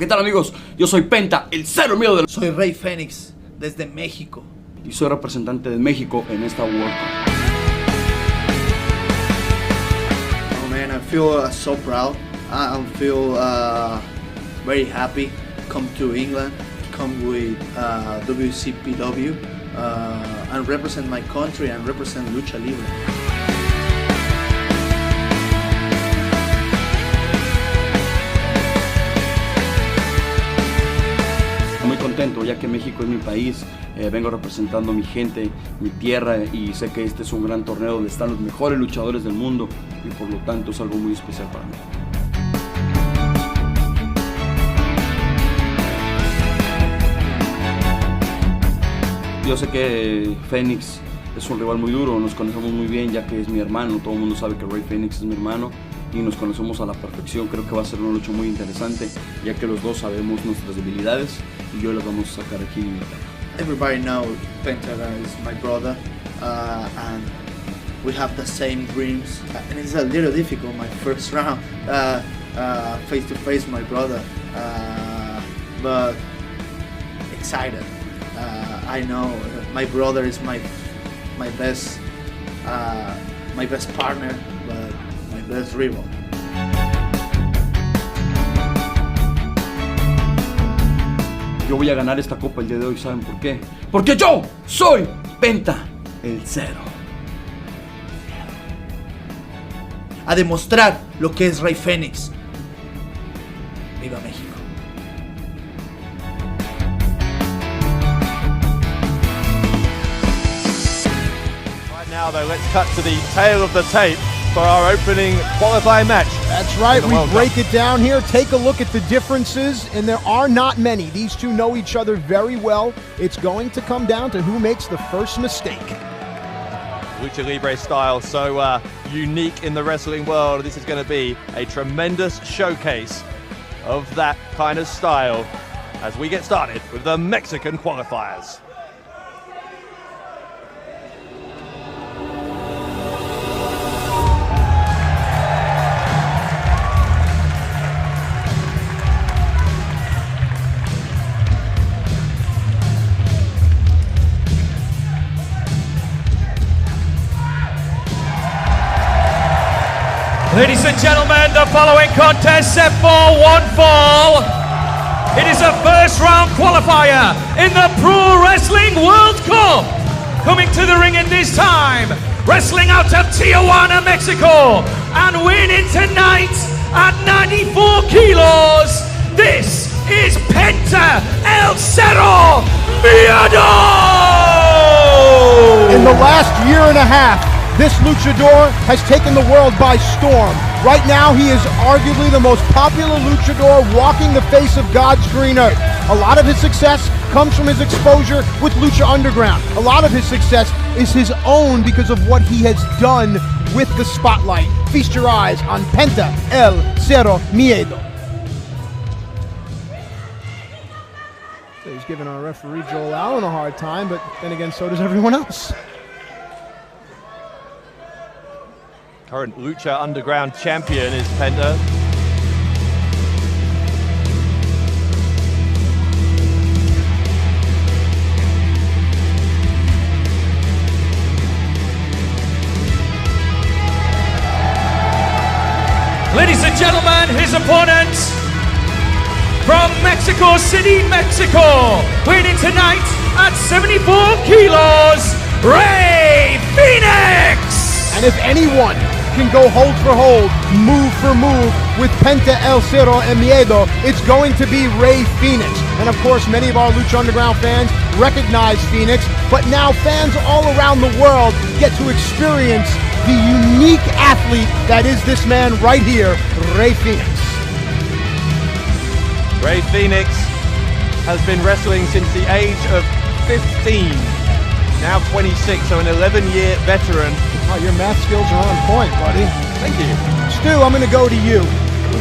¿Qué tal, amigos? Yo soy Penta, el cero miedo del... Soy Rey Fénix, desde México. Y soy representante de México en esta World Cup. Oh man, I feel so proud. I feel very happy to come to England, to come with WCPW and represent my country and represent Lucha Libre. Muy contento ya que México es mi país, vengo representando a mi gente, mi tierra, y sé que este es un gran torneo donde están los mejores luchadores del mundo y por lo tanto es algo muy especial para mí. Yo sé que Fénix es un rival muy duro, nos conocemos muy bien ya que es mi hermano, todo el mundo sabe que Rey Fénix es mi hermano y nos conocemos a la perfección. Creo que va a ser una lucha muy interesante ya que los dos sabemos nuestras debilidades y yo las vamos a sacar aquí en Inglaterra. Everybody knows Penta is my brother and we have the same dreams, and it's a little difficult my first round face to face my brother, but excited. I know my brother is my best partner, but my best rival. Yo voy a ganar esta copa el día de hoy, ¿saben por qué? Porque yo soy Penta, el cero. A demostrar lo que es Rey Fénix. ¡Viva México! Now though, let's cut to the tail of the tape for our opening qualifying match. That's right, we break it down here, take a look at the differences, and there are not many. These two know each other very well. It's going to come down to who makes the first mistake. Lucha Libre style, so unique in the wrestling world. This is going to be a tremendous showcase of that kind of style as we get started with the Mexican qualifiers. Ladies and gentlemen, the following contest set for one fall. It is a first round qualifier in the Pro Wrestling World Cup. Coming to the ring at this time, wrestling out of Tijuana, Mexico, and winning tonight at 94 kilos, this is Penta El Cero Mano! In the last year and a half, this luchador has taken the world by storm. Right now, he is arguably the most popular luchador walking the face of God's green earth. A lot of his success comes from his exposure with Lucha Underground. A lot of his success is his own because of what he has done with the spotlight. Feast your eyes on Penta El Cero Miedo. So he's giving our referee Joel Allen a hard time, but then again, so does everyone else. Current Lucha Underground champion is Penta. Ladies and gentlemen, his opponent from Mexico City, Mexico, weighing tonight at 74 kilos, Rey Fénix! And if anyone can go hold for hold, move for move with Penta El Cero Miedo, it's going to be Rey Fénix. And of course, many of our Lucha Underground fans recognize Fénix, but now fans all around the world get to experience the unique athlete that is this man right here, Rey Fénix. Rey Fénix has been wrestling since the age of 15. Now 26, so an 11-year veteran. Oh, your math skills are on point, buddy. Thank you. Stu, I'm going to go to you.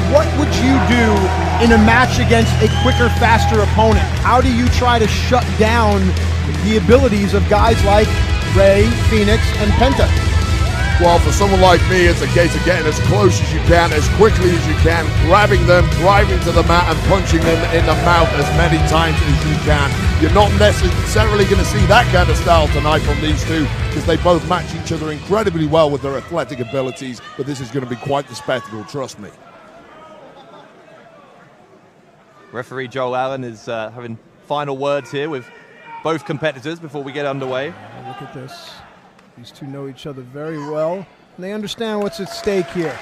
What would you do in a match against a quicker, faster opponent? How do you try to shut down the abilities of guys like Rey, Fénix, and Penta? Well, for someone like me, it's a case of getting as close as you can, as quickly as you can, grabbing them, driving to the mat, and punching them in the mouth as many times as you can. You're not necessarily going to see that kind of style tonight from these two, because they both match each other incredibly well with their athletic abilities, but this is going to be quite the spectacle, trust me. Referee Joel Allen is having final words here with both competitors before we get underway. Look at this. These two know each other very well, and they understand what's at stake here.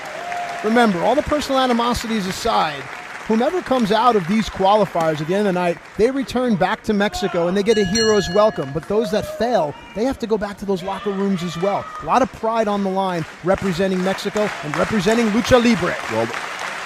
Remember, all the personal animosities aside, whomever comes out of these qualifiers at the end of the night, they return back to Mexico and they get a hero's welcome. But those that fail, they have to go back to those locker rooms as well. A lot of pride on the line representing Mexico and representing Lucha Libre. Well,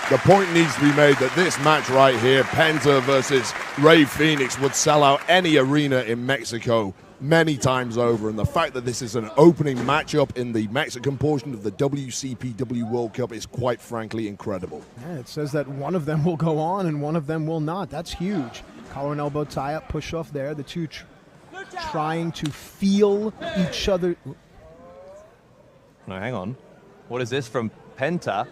the point needs to be made that this match right here, Penta versus Rey Fénix, would sell out any arena in Mexico many times over, and the fact that this is an opening matchup in the Mexican portion of the WCPW World Cup is quite frankly incredible. Yeah, it says that one of them will go on and one of them will not. That's huge. Collar and elbow tie-up, push-off there. The two trying to feel each other. No, hang on. What is this from Penta?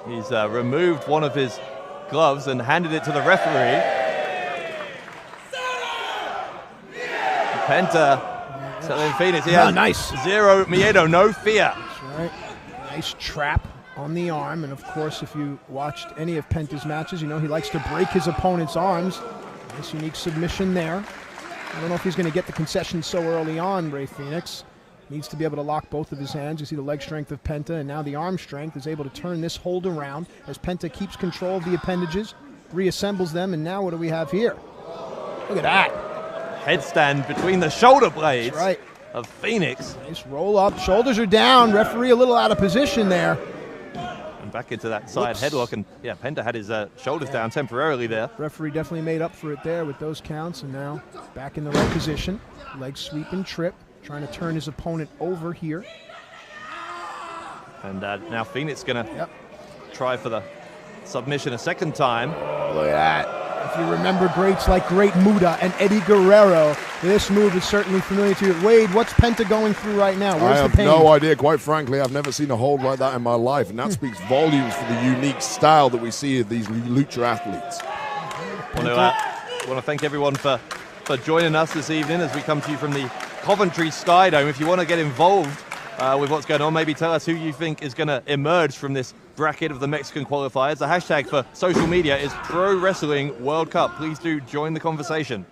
He's removed one of his gloves and handed it to the referee. Penta telling Fénix he has nice. Zero miedo, no fear. That's right. Nice trap on the arm, and of course, if you watched any of Penta's matches, you know he likes to break his opponent's arms. Nice unique submission there. I don't know if he's going to get the concession so early on. Rey Fénix needs to be able to lock both of his hands. You see the leg strength of Penta, and now the arm strength is able to turn this hold around as Penta keeps control of the appendages, reassembles them, and now what do we have here? Look at that. Headstand between the shoulder blades right. of Fénix. Nice roll up, shoulders are down, referee a little out of position there. And back into that side headlock, and yeah, Penta had his shoulders down temporarily there. Referee definitely made up for it there with those counts, and now back in the right position. Leg sweep and trip, trying to turn his opponent over here. And now Fénix gonna try for the submission a second time. Look at that. If you remember greats like Great Muda and Eddie Guerrero, this move is certainly familiar to you. Wade, what's Penta going through right now? Where's I the have pain? no idea. Quite frankly, I've never seen a hold like that in my life, and that speaks volumes for the unique style that we see of these lucha athletes. I want to thank everyone for joining us this evening as we come to you from the Coventry Sky Dome. If you want to get involved with what's going on, maybe tell us who you think is going to emerge from this bracket of the Mexican qualifiers. The hashtag for social media is Pro Wrestling World Cup. Please do join the conversation.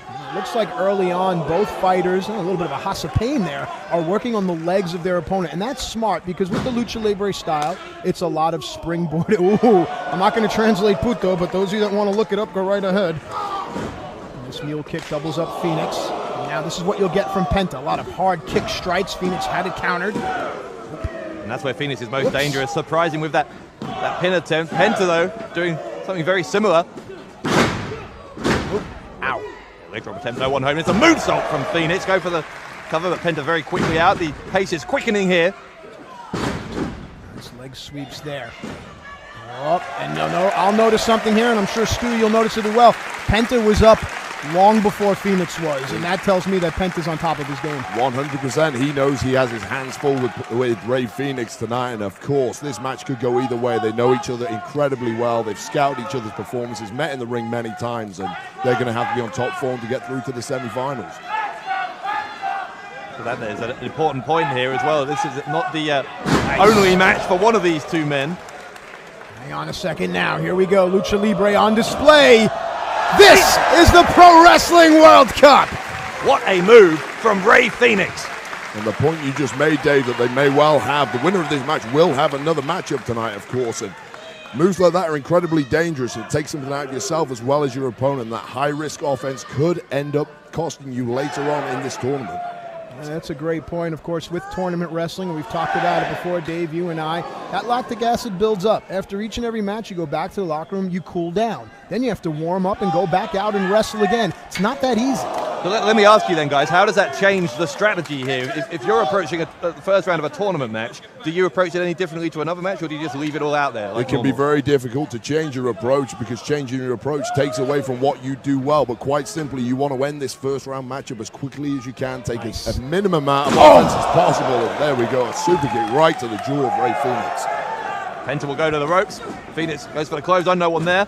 It looks like early on, both fighters, a little bit of a Hasa pain there, are working on the legs of their opponent. And that's smart because with the Lucha Libre style, it's a lot of springboard. Ooh, I'm not going to translate puto, but those of you that want to look it up, go right ahead. And this mule kick doubles up Fénix. And now this is what you'll get from Penta. A lot of hard kick strikes. Fénix had it countered. And that's where Fénix is most dangerous. Surprising with that pin attempt. Penta, though, doing something very similar. Ow. Leg drop attempt, no one home. It's a moonsault from Fénix. Go for the cover, but Penta very quickly out. The pace is quickening here. Nice leg sweeps there. Oh, and no, I'll notice something here, and I'm sure, Stu, you'll notice it as well. Penta was up long before Fénix was, and that tells me that Penta's on top of his game. 100%. He knows he has his hands full with Rey Fénix tonight, and of course, this match could go either way. They know each other incredibly well. They've scouted each other's performances, met in the ring many times, and they're going to have to be on top form to get through to the semi-finals. So that there's an important point here as well. This is not the only match for one of these two men. Hang on a second now. Here we go. Lucha Libre on display. This is the Pro Wrestling World Cup. What a move from Rey Fénix. And the point you just made, Dave, that they may well have, the winner of this match will have another matchup tonight, of course. And moves like that are incredibly dangerous. It takes something out of yourself as well as your opponent. That high-risk offense could end up costing you later on in this tournament. And that's a great point, of course, with tournament wrestling, and we've talked about it before, Dave, you and I. That lactic acid builds up. After each and every match, you go back to the locker room, you cool down. Then you have to warm up and go back out and wrestle again. It's not that easy. So let me ask you then, guys, how does that change the strategy here? If you're approaching the first round of a tournament match, do you approach it any differently to another match, or do you just leave it all out there? It can be very difficult to change your approach, because changing your approach takes away from what you do well. But quite simply, you want to end this first round matchup as quickly as you can, take a minimum amount of offense as possible. And there we go, a super kick right to the jaw of Rey Fénix. Penta will go to the ropes. Fénix goes for the clothesline, no one there.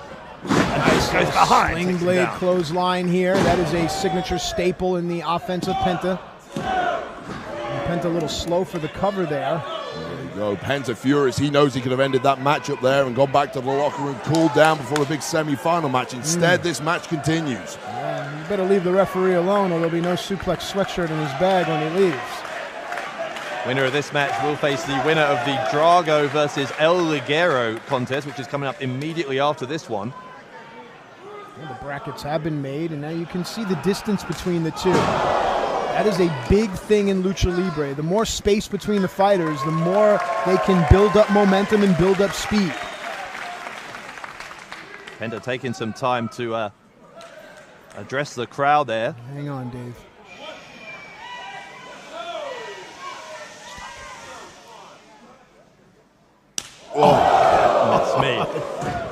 Nice goes behind. Sling blade clothesline here. That is a signature staple in the offense of Penta. And Penta a little slow for the cover there. There you go. Penta furious. He knows he could have ended that matchup there and gone back to the locker room, cooled down before a big semi-final match. Instead, this match continues. Yeah, you better leave the referee alone, or there'll be no suplex sweatshirt in his bag when he leaves. Winner of this match will face the winner of the Drago versus El Ligero contest, which is coming up immediately after this one. Well, the brackets have been made, and now you can see the distance between the two. That is a big thing in Lucha Libre. The more space between the fighters, the more they can build up momentum and build up speed. Penta taking some time to address the crowd there. Hang on, Dave. That's me.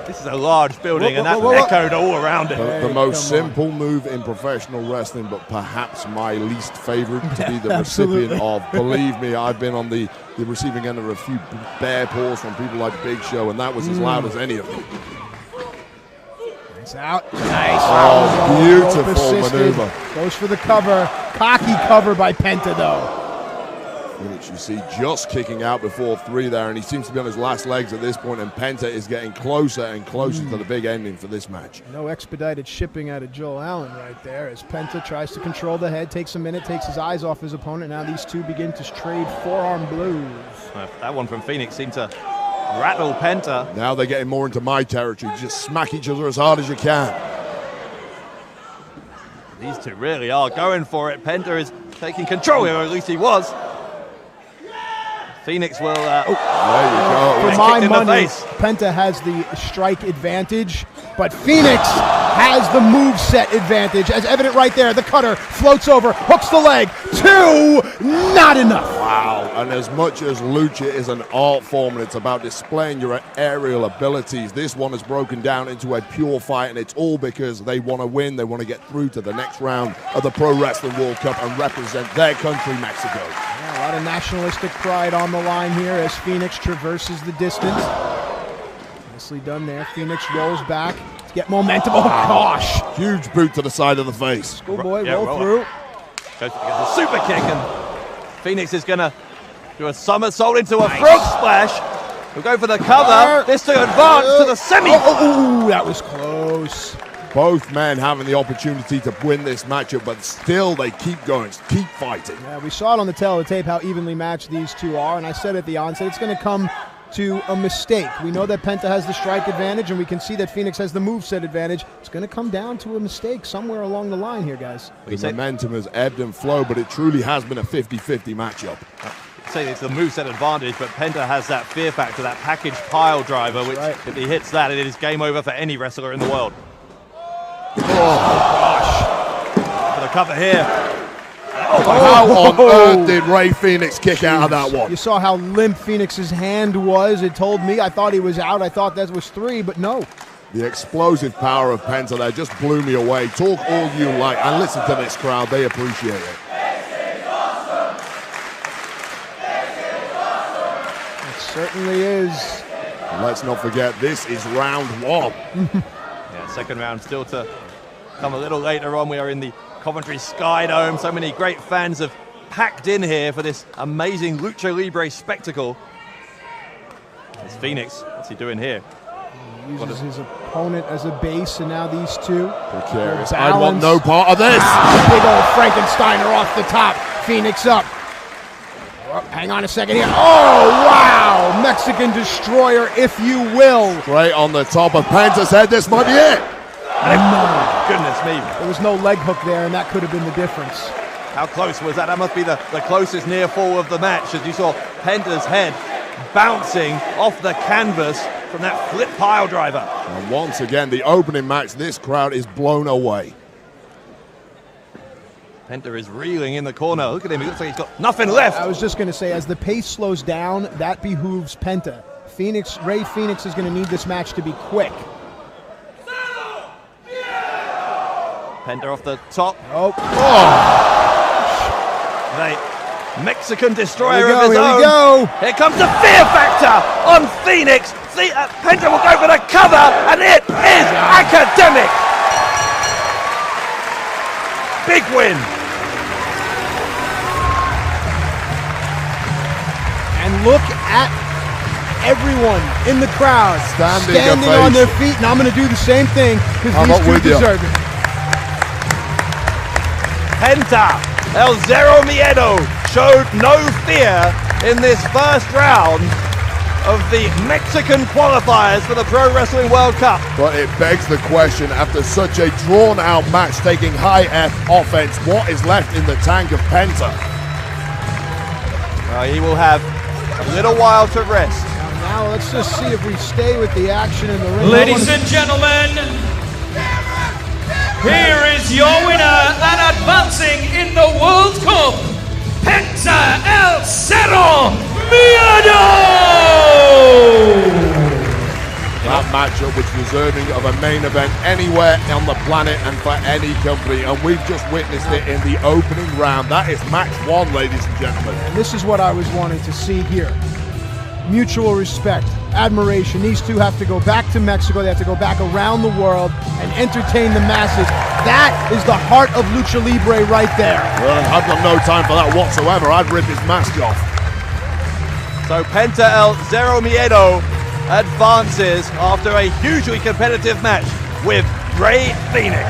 This is a large building, and that echoed all around it. The most simple move in professional wrestling, but perhaps my least favorite to be the recipient of. Believe me, I've been on the receiving end of a few bear paws from people like Big Show, and that was as loud as any of them. Nice out. Nice. Oh, beautiful maneuver. Goes for the cover. Cocky cover by Penta, though. Which you see just kicking out before 3 there, and he seems to be on his last legs at this point, and Penta is getting closer and closer to the big ending for this match. No expedited shipping out of Joel Allen right there, as Penta tries to control the head, takes a minute, takes his eyes off his opponent. Now these two begin to trade forearm blows. That one from Fénix seemed to rattle Penta. Now they're getting more into my territory. Just smack each other as hard as you can. These two really are going for it. Penta is taking control here, or at least he was. Fénix will. There you go. For my money, Penta has the strike advantage, but Fénix has the moveset advantage. As evident right there, the cutter floats over, hooks the leg. 2, not enough. Wow. And as much as Lucha is an art form and it's about displaying your aerial abilities, this one is broken down into a pure fight, and it's all because they want to win. They want to get through to the next round of the Pro Wrestling World Cup and represent their country, Mexico. Yeah, a lot of nationalistic pride on the line here as Fénix traverses the distance. Nicely done there. Fénix rolls back to get momentum. Oh, gosh. Huge boot to the side of the face. Schoolboy, roll through. Goes for the super kick, and Fénix is going to do a somersault into a frog splash. He'll go for the cover. This to advance to the semi. Oh, that was close. Both men having the opportunity to win this matchup, but still they keep going, keep fighting. Yeah, we saw it on the tape how evenly matched these two are, and I said at the onset, it's going to come to a mistake. We know that Penta has the strike advantage, and we can see that Fénix has the moveset advantage. It's going to come down to a mistake somewhere along the line here, guys. The momentum has ebbed and flowed, but it truly has been a 50-50 matchup. Say it's the moveset advantage, but Penta has that fear factor, that package pile driver, which if he hits that, it is game over for any wrestler in the world. Oh, gosh. For the cover here. How on earth did Rey Fénix kick out of that one? You saw how limp Fénix's hand was. It told me. I thought he was out. I thought that was 3, but no. The explosive power of Penta there just blew me away. Talk all you like, and listen to this crowd. They appreciate it. It certainly is. And let's not forget, this is round 1. Yeah, second round still to come a little later on. We are in the Coventry Sky Dome. So many great fans have packed in here for this amazing Lucha Libre spectacle. It's Fénix. What's he doing here? He uses his opponent as a base, and now these two. Precarious. I want no part of this. Big old Frankensteiner off the top. Fénix up. Oh, hang on a second here. Oh, wow. Mexican destroyer, if you will. Straight on the top of Penta's head. This might be it. Oh, goodness me. There was no leg hook there, and that could have been the difference. How close was that? That must be the closest near fall of the match, as you saw Penta's head bouncing off the canvas from that flip pile driver. And once again, the opening match, this crowd is blown away. Penta is reeling in the corner. Look at him, he looks like he's got nothing left. I was just going to say, as the pace slows down, that behooves Penta. Ray Fénix is going to need this match to be quick. Penta off the top. Oh. The Mexican destroyer Here of his own. we go. Here comes the fear factor on Fénix. Penta will go for the cover, and it is academic. Big win. And look at everyone in the crowd standing on their feet, and I'm going to do the same thing because these two deserve it. Penta, El Zero Miedo, showed no fear in this first round of the Mexican qualifiers for the Pro Wrestling World Cup. But it begs the question, after such a drawn-out match taking high F offense, what is left in the tank of Penta? He will have a little while to rest. Now let's just see if we stay with the action in the ring. Ladies and gentlemen, here is your winner and advancing in the World Cup, Penta El Zero Miedo! That matchup was deserving of a main event anywhere on the planet and for any company, and we've just witnessed it in the opening round. That is match one, ladies and gentlemen. And this is what I was wanting to see here. Mutual respect, admiration. These two have to go back to Mexico. They have to go back around the world and entertain the masses. That is the heart of Lucha Libre right there. Well, I've got no time for that whatsoever. I'd rip his mask off. So Penta El Zero Miedo advances after a hugely competitive match with Ray Fénix.